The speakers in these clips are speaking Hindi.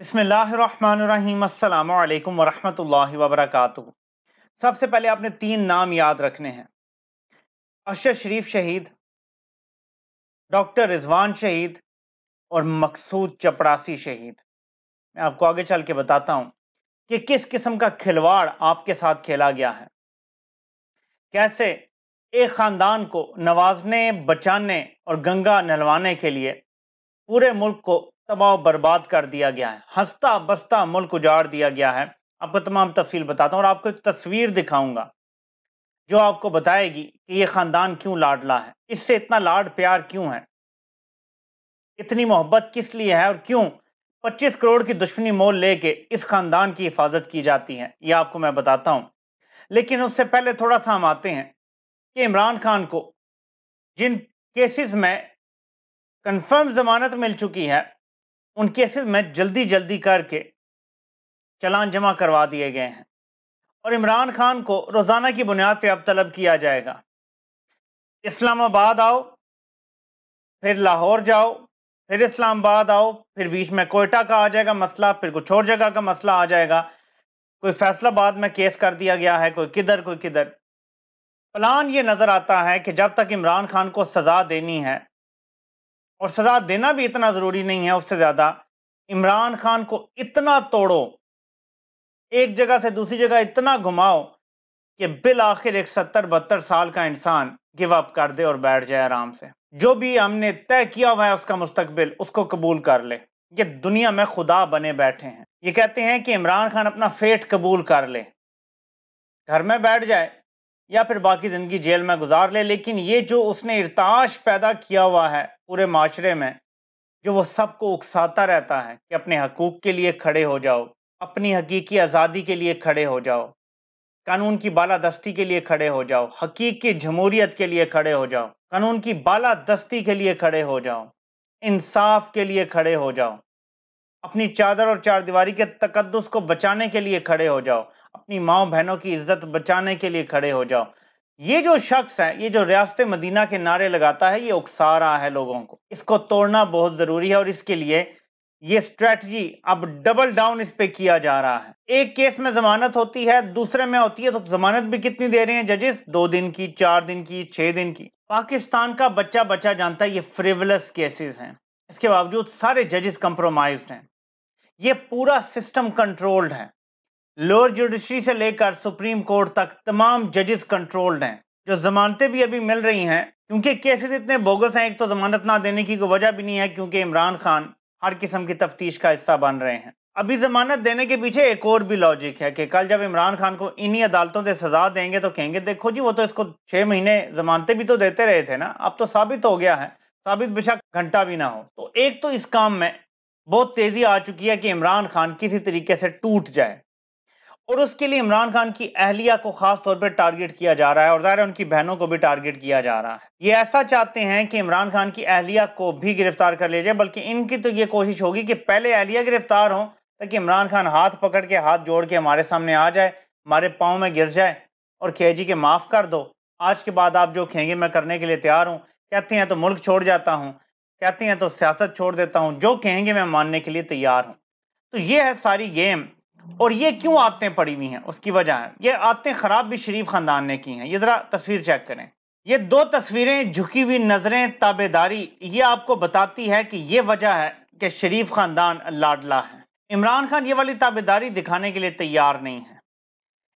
बिस्मिल्लाहिर्रहमानिर्रहीम अस्सलामु अलैकुम वरहमतुल्लाहि वबरकातुहू। सबसे पहले आपने तीन नाम याद रखने हैं। अरशद शरीफ शहीद, डॉक्टर रिजवान शहीद और मकसूद चपड़ासी शहीद। मैं आपको आगे चल के बताता हूं कि किस किस्म का खिलवाड़ आपके साथ खेला गया है, कैसे एक खानदान को नवाजने, बचाने और गंगा नहलवाने के लिए पूरे मुल्क को तबाह बर्बाद कर दिया गया है। हंसता बसता मुल्क उजाड़ दिया गया है। आपको तमाम तफसील बताता हूं और आपको एक तस्वीर दिखाऊंगा जो आपको बताएगी कि यह खानदान क्यों लाडला है, इससे इतना लाड प्यार क्यों है, इतनी मोहब्बत किस लिए है और क्यों 25 करोड़ की दुश्मनी मोल लेके इस खानदान की हिफाजत की जाती है, यह आपको मैं बताता हूं। लेकिन उससे पहले थोड़ा सा हम आते हैं कि इमरान खान को जिन केसेस में कंफर्म जमानत मिल चुकी है, उन केसेस में जल्दी जल्दी करके चालान जमा करवा दिए गए हैं और इमरान खान को रोजाना की बुनियाद पर अब तलब किया जाएगा। इस्लामाबाद आओ, फिर लाहौर जाओ, फिर इस्लामाबाद आओ, फिर बीच में कोयटा का आ जाएगा मसला, फिर कुछ और जगह का मसला आ जाएगा। कोई फैसलाबाद में केस कर दिया गया है, कोई किधर कोई किधर। प्लान ये नजर आता है कि जब तक इमरान खान को सजा देनी है, और सजा देना भी इतना जरूरी नहीं है, उससे ज्यादा इमरान खान को इतना तोड़ो, एक जगह से दूसरी जगह इतना घुमाओ कि बिल आखिर एक 70-72 साल का इंसान गिव अप कर दे और बैठ जाए आराम से। जो भी हमने तय किया हुआ है उसका मुस्तकबिल, उसको कबूल कर ले। ये दुनिया में खुदा बने बैठे हैं। ये कहते हैं कि इमरान खान अपना फेट कबूल कर ले, घर में बैठ जाए या फिर बाकी जिंदगी जेल में गुजार ले, लेकिन ये जो उसने इर्ताश पैदा किया हुआ है पूरे माशरे में, जो वो सबको उकसाता रहता है कि अपने हकूक के लिए खड़े हो जाओ, अपनी हकीकी आज़ादी के लिए खड़े हो जाओ, कानून की बालादस्ती के लिए खड़े हो जाओ, हकीकी जमहूरियत के लिए खड़े हो जाओ, कानून की बालादस्ती के लिए खड़े हो जाओ, इंसाफ के लिए खड़े हो जाओ, अपनी चादर और चारदीवारी के तकद्दुस को बचाने के लिए खड़े हो जाओ, अपनी माओ बहनों की इज्जत बचाने के लिए खड़े हो जाओ। ये जो शख्स है, ये जो रियासत मदीना के नारे लगाता है, ये उकसा रहा है लोगों को। इसको तोड़ना बहुत जरूरी है और इसके लिए ये स्ट्रेटजी अब डबल डाउन इस पे किया जा रहा है। एक केस में जमानत होती है, दूसरे में होती है तो जमानत भी कितनी दे रहे हैं जजेस, 2 दिन की, 4 दिन की, 6 दिन की। पाकिस्तान का बच्चा बच्चा जानता है ये फ्रिवलस केसेस हैं, इसके बावजूद सारे जजेस कंप्रोमाइज्ड हैं। ये पूरा सिस्टम कंट्रोल्ड है, लोअर जुडिशरी से लेकर सुप्रीम कोर्ट तक तमाम जजेस कंट्रोल्ड हैं। जो जमानतें भी अभी मिल रही हैं, क्योंकि केसेस इतने बोगस हैं, एक तो जमानत ना देने की कोई वजह भी नहीं है, क्योंकि इमरान खान हर किस्म की तफ्तीश का हिस्सा बन रहे हैं। अभी जमानत देने के पीछे एक और भी लॉजिक है कि कल जब इमरान खान को इन्हीं अदालतों से सजा देंगे तो कहेंगे देखो जी, वो तो इसको 6 महीने जमानतें भी तो देते रहे थे ना, अब तो साबित हो गया है, साबित बेशक घंटा भी ना हो। तो एक तो इस काम में बहुत तेजी आ चुकी है कि इमरान खान किसी तरीके से टूट जाए, और उसके लिए इमरान खान की अहलिया को खास तौर पर टारगेट किया जा रहा है और ज़ाहिर है उनकी बहनों को भी टारगेट किया जा रहा है। ये ऐसा चाहते हैं कि इमरान खान की अहलिया को भी गिरफ्तार कर लिया जाए, बल्कि इनकी तो ये कोशिश होगी कि पहले अहलिया गिरफ्तार हो ताकि इमरान खान हाथ पकड़ के, हाथ जोड़ के हमारे सामने आ जाए, हमारे पाँव में गिर जाए और कहे जी के माफ़ कर दो, आज के बाद आप जो कहेंगे मैं करने के लिए तैयार हूँ। कहते हैं तो मुल्क छोड़ जाता हूँ, कहते हैं तो सियासत छोड़ देता हूँ, जो कहेंगे मैं मानने के लिए तैयार हूँ। तो ये है सारी गेम। और ये क्यों आदतें पड़ी हुई हैं, उसकी वजह है, ये आदतें खराब भी शरीफ खानदान ने की हैं। ये जरा तस्वीर चेक करें, ये 2 तस्वीरें, झुकी हुई नजरें, ताबेदारी, ये आपको बताती है कि ये वजह है कि शरीफ खानदान लाडला है। इमरान खान ये वाली ताबेदारी दिखाने के लिए तैयार नहीं है।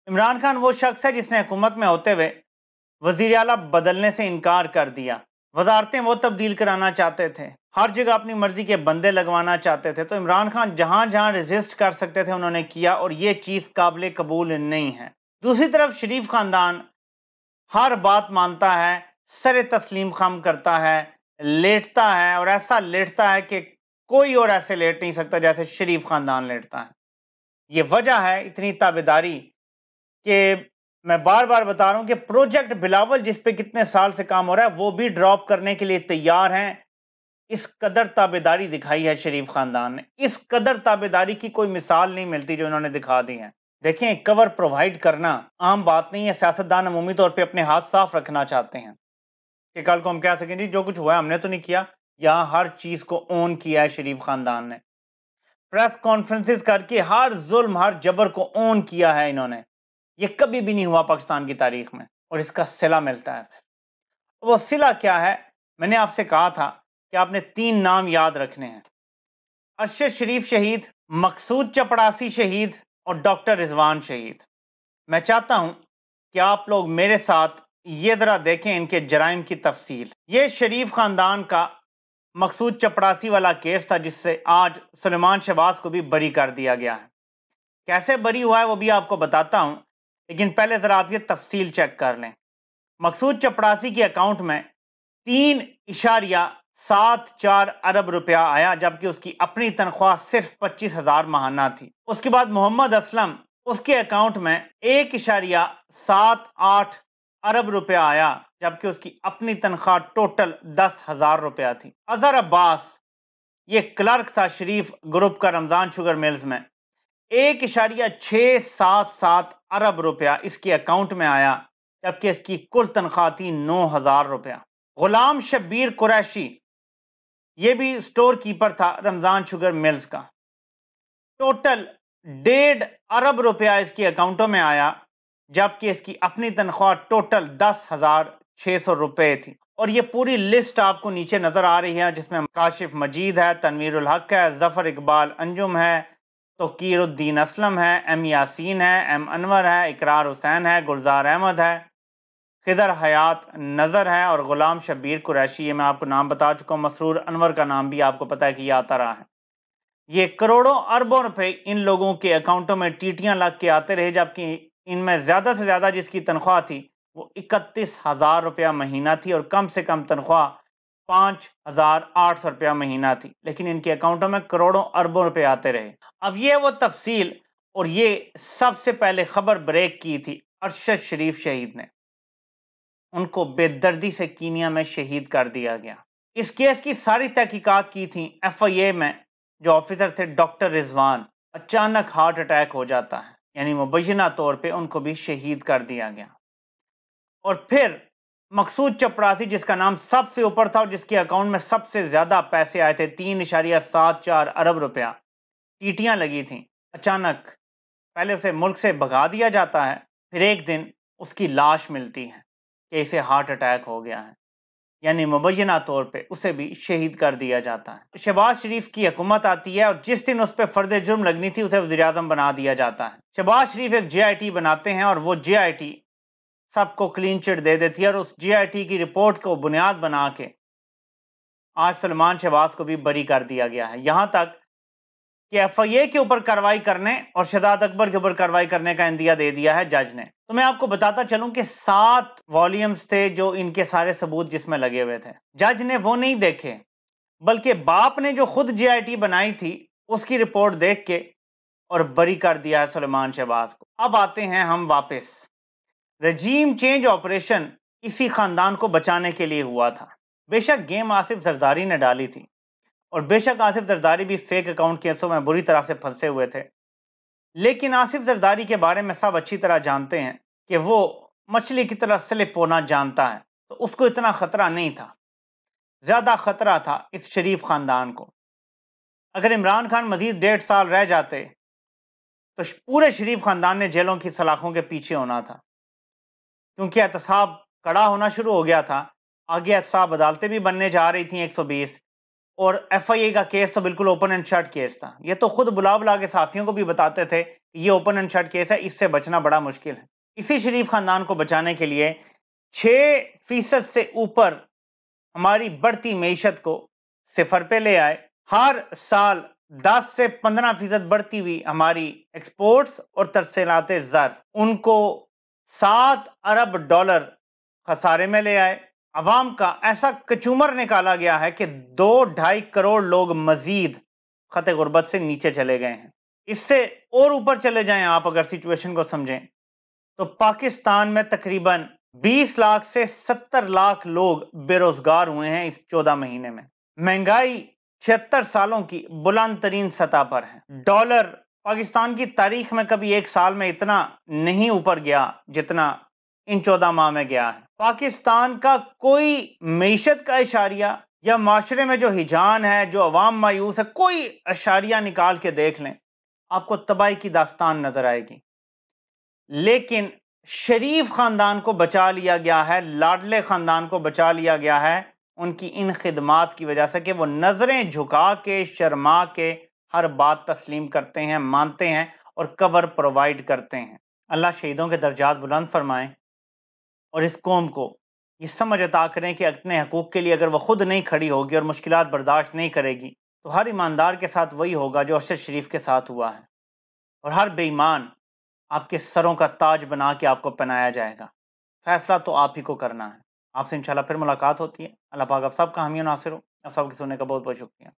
इमरान खान वो शख्स है जिसने हुकूमत में होते हुए वजीर आला बदलने से इनकार कर दिया, वजारतें वो तब्दील कराना चाहते थे, हर जगह अपनी मर्जी के बंदे लगवाना चाहते थे। तो इमरान खान जहां जहां रेजिस्ट कर सकते थे उन्होंने किया, और ये चीज़ काबिल कबूल नहीं है। दूसरी तरफ शरीफ खानदान हर बात मानता है, सरे तस्लीम खम करता है, लेटता है, और ऐसा लेटता है कि कोई और ऐसे लेट नहीं सकता जैसे शरीफ खानदान लेटता है। ये वजह है इतनी ताबेदारी कि मैं बार बार बता रहा हूं कि प्रोजेक्ट बिलावल जिस पे कितने साल से काम हो रहा है वो भी ड्रॉप करने के लिए तैयार हैं। इस कदर ताबेदारी दिखाई है शरीफ खानदान ने, इस कदर ताबेदारी की कोई मिसाल नहीं मिलती जो इन्होंने दिखा दी है। देखें, कवर प्रोवाइड करना आम बात नहीं है। सियासतदान अमूमी तौर पे अपने हाथ साफ रखना चाहते हैं कि कल को हम कह सकें जी जो कुछ हुआ है हमने तो नहीं किया। यहाँ हर चीज को ओन किया है शरीफ खानदान ने। प्रेस कॉन्फ्रेंसेस करके हर जुल्म हर जबर को ऑन किया है इन्होंने। ये कभी भी नहीं हुआ पाकिस्तान की तारीख में, और इसका सिला मिलता है। वो सिला क्या है? मैंने आपसे कहा था कि आपने 3 नाम याद रखने हैं: अरशद शरीफ शहीद, मकसूद चपड़ासी शहीद और डॉक्टर रिजवान शहीद। मैं चाहता हूं कि आप लोग मेरे साथ ये ज़रा देखें इनके जराइम की तफसील। ये शरीफ ख़ानदान का मकसूद चपड़ासी वाला केस था, जिससे आज सुलेमान शहबाज को भी बरी कर दिया गया है। कैसे बरी हुआ है वो भी आपको बताता हूं, लेकिन पहले ज़रा आप ये तफसील चेक कर लें। मकसूद चपड़ासी के अकाउंट में 3.74 अरब रुपया आया, जबकि उसकी अपनी तनख्वाह सिर्फ 25,000 माहाना थी। उसके बाद मोहम्मद असलम, उसके अकाउंट में 1.78 अरब रुपया आया, जबकि उसकी अपनी तनख्वाह टोटल 10,000 रुपया थी। अजहर अब्बास, ये क्लर्क था शरीफ ग्रुप का रमजान शुगर मिल्स में, 1.677 अरब रुपया इसके अकाउंट में आया, जबकि इसकी कुल तनख्वाह थी 9,000 रुपया। गुलाम शब्बीर कुरैशी, ये भी स्टोर कीपर था रमजान शुगर मिल्स का, टोटल 1.5 अरब रुपया इसके अकाउंटों में आया, जबकि इसकी अपनी तनख्वाह टोटल 10,600 रुपये थी। और ये पूरी लिस्ट आपको नीचे नजर आ रही है, जिसमें काशिफ मजीद है, तनवीरुल हक है, जफर इकबाल अंजुम है, तोकीरुद्दीन असलम है, एम यासीन है, एम अनवर है, इकरार हुसैन है, गुलजार अहमद है, खिदर हयात नज़र है और गुलाम शब्बीर कुरैशी। ये मैं आपको नाम बता चुका हूँ। मसरूर अनवर का नाम भी आपको पता है कि ये आता रहा है। ये करोड़ों अरबों रुपए इन लोगों के अकाउंटों में टीटियां लग के आते रहे, जबकि इनमें ज़्यादा से ज़्यादा जिसकी तनख्वाह थी वो 31,000 रुपया महीना थी, और कम से कम तनख्वाह 5,800 रुपया महीना थी, लेकिन इनके अकाउंटों में करोड़ों अरबों रुपए आते रहे। अब ये वो तफसील, और ये सबसे पहले खबर ब्रेक की थी अरशद शरीफ शहीद ने। उनको बेदर्दी से कीनिया में शहीद कर दिया गया। इस केस की सारी तहकीकात की थी FIA में जो ऑफिसर थे डॉक्टर रिजवान। अचानक हार्ट अटैक हो जाता है, यानी मुबैना तौर पे उनको भी शहीद कर दिया गया। और फिर मकसूद चपड़ासी, जिसका नाम सबसे ऊपर था और जिसके अकाउंट में सबसे ज्यादा पैसे आए थे 3.74 अरब रुपया, टीटियां लगी थी, अचानक पहले उसे मुल्क से भगा दिया जाता है, फिर एक दिन उसकी लाश मिलती है कि इसे हार्ट अटैक हो गया है, यानी मुबैना तौर पे उसे भी शहीद कर दिया जाता है। शहबाज शरीफ की हुकूमत आती है और जिस दिन उस पर फर्द जुर्म लगनी थी उसे वज़ीर आज़म बना दिया जाता है। शहबाज शरीफ एक JIT बनाते हैं और वो JIT सबको क्लीन चिट दे देती है, और उस JIT की रिपोर्ट को बुनियाद बना के आज सुलेमान शहबाज को भी बरी कर दिया गया है। यहाँ तक कि FIA के ऊपर कार्रवाई करने और शहजाद अकबर के ऊपर कार्रवाई करने का इंदिया दे दिया है जज ने। तो मैं आपको बताता चलूं कि 7 वॉल्यूम्स थे जो इनके सारे सबूत जिसमें लगे हुए थे। जज ने वो नहीं देखे, बल्कि बाप ने जो खुद JIT बनाई थी उसकी रिपोर्ट देख के और बरी कर दिया है सुलेमान शहबाज को। अब आते हैं हम वापस। रजीम चेंज ऑपरेशन इसी खानदान को बचाने के लिए हुआ था। बेशक गेम आसिफ जरदारी ने डाली थी, और बेशक आसिफ जरदारी भी फेक अकाउंट केसों में बुरी तरह से फंसे हुए थे, लेकिन आसिफ जरदारी के बारे में सब अच्छी तरह जानते हैं कि वो मछली की तरह स्लिप होना जानता है, तो उसको इतना खतरा नहीं था। ज्यादा खतरा था इस शरीफ खानदान को। अगर इमरान खान मजीद 1.5 साल रह जाते तो पूरे शरीफ खानदान ने जेलों की सलाखों के पीछे होना था, क्योंकि एहतसाब कड़ा होना शुरू हो गया था। आगे एहतसाब अदालतें भी बनने जा रही थी 120, और FIA का केस तो बिल्कुल ओपन एंड शट केस था। ये तो खुद बुला बुला के साफियों को भी बताते थे कि ये ओपन एंड शट केस है, इससे बचना बड़ा मुश्किल है। इसी शरीफ खानदान को बचाने के लिए 6% से ऊपर हमारी बढ़ती मीशत को सिफर पे ले आए। हर साल 10 से 15% बढ़ती हुई हमारी एक्सपोर्ट्स और तरसीलाते ज़र, उनको 7 अरब डॉलर खसारे में ले आए। अवाम का ऐसा कचूमर निकाला गया है कि 2-2.5 करोड़ लोग मजीद खत गुर्बत से नीचे चले गए हैं। इससे और ऊपर चले जाएं आप अगर सिचुएशन को समझें, तो पाकिस्तान में तकरीबन 20 लाख से 70 लाख लोग बेरोजगार हुए हैं इस 14 महीने में। महंगाई 76 सालों की बुलंद तरीन सतह पर है। डॉलर पाकिस्तान की तारीख में कभी एक साल में इतना नहीं ऊपर गया जितना इन 14 माह में गया है। पाकिस्तान का कोई मीशत का इशारिया या माशरे में जो हिजान है, जो अवाम मायूस है, कोई अशारिया निकाल के देख लें, आपको तबाही की दास्तान नजर आएगी। लेकिन शरीफ खानदान को बचा लिया गया है, लाडले खानदान को बचा लिया गया है उनकी इन खिदमात की वजह से कि वो नजरें झुका के, शर्मा के हर बात तस्लीम करते हैं, मानते हैं और कवर प्रोवाइड करते हैं। अल्लाह शहीदों के दर्जात बुलंद फरमाएं और इस कौम को ये समझ अता करें कि अपने हकूक़ के लिए अगर वह खुद नहीं खड़ी होगी और मुश्किलात बर्दाश्त नहीं करेगी, तो हर ईमानदार के साथ वही होगा जो अरशद शरीफ के साथ हुआ है, और हर बेईमान आपके सरों का ताज बना के आपको पहनाया जाएगा। फैसला तो आप ही को करना है। आपसे इंशाल्लाह फिर मुलाकात होती है। अल्लाह पाक आप सबका हामी और नासिर हो। आप सबके सुनने का बहुत बहुत शुक्रिया।